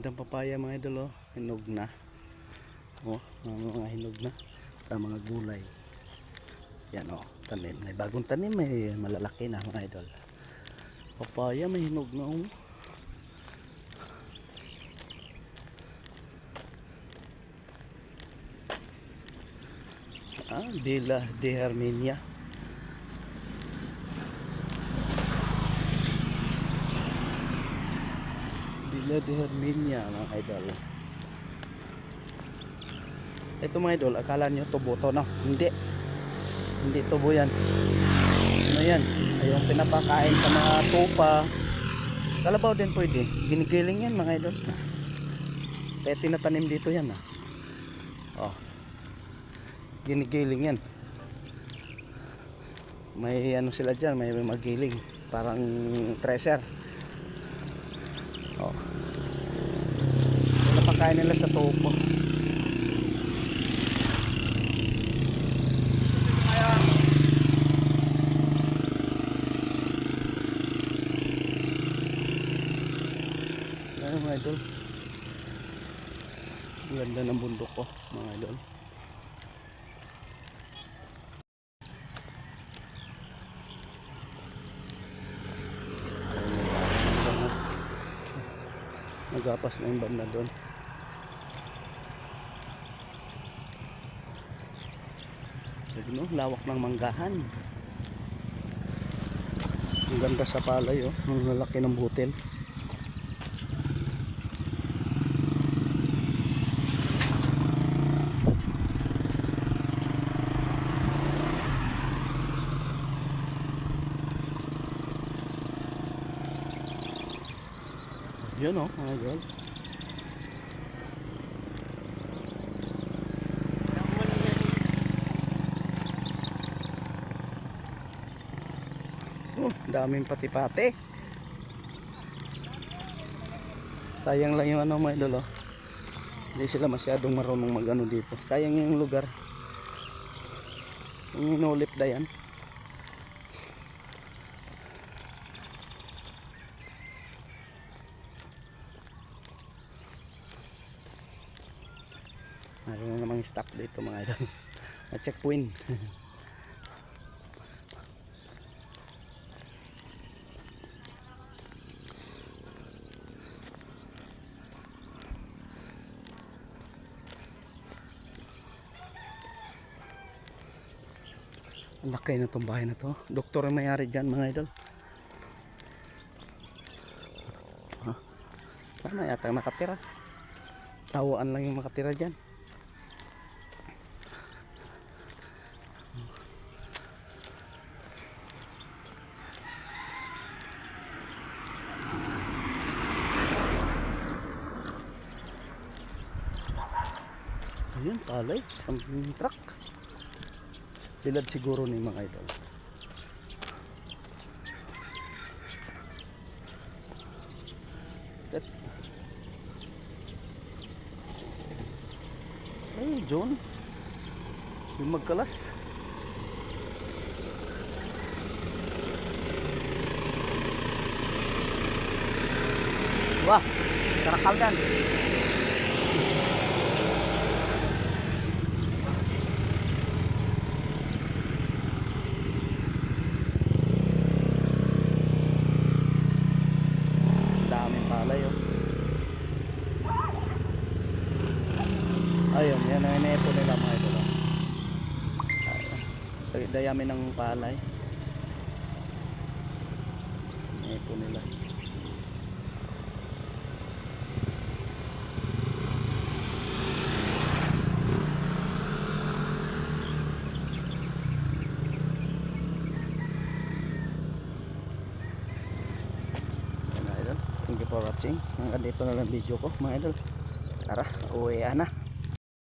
Magandang papaya mga idol, oh. Hinog na. Oh, mga hinog na. At mga gulay. Yan, oh, tanim. May bagong tanim, may malalaki na mga idol. Papaya may hinog na, oh. Villa de Herminia. Villa de Herminia mga idol. Ito mga idol, akala nyo tubo to, no? Hindi tubo yan. Ano yan? Yung pinapakain sa mga tupa. Kalabaw din pwede. Ginigiling yan mga idol. Kaya tinatanim dito yan, oh. Ginigiling yan. May ano sila dyan, may magiling. Parang treasure. Oh. Pinapakain nila sa tupo. Ayan mga idol. Ang ganda ng bundok ko mga idol. Nagapas na yung banda doon. No, lawak ng manggahan. Ang ganda sa palay, oh. Ang lalaki ng butil. Yun, oh, mga idol. Daming pati-pati. Sayang lang yung ano mga idol, oh. Hindi sila masyadong marunong magano dito. Sayang yung lugar. Yung inulip na yan. Mayroon namang stop dito mga idol. Na checkpoint. Ang laki na itong bahay na to. Doktor ang mayari dyan mga idol. Tama yata nakatira. Tawaan lang yung makatira dyan. Ayun, palay. Isang truck. Bilad siguro ni mga idol. Ay, John. Yung magkalas. Wah, karakal dan. Daming palay, oh. Ayun, yan ang inepo nila mga idol. Dayami ng palay. Inepo nila. Thank you for watching. Hanggang dito na lang video ko mga idol. Tara, uwi na.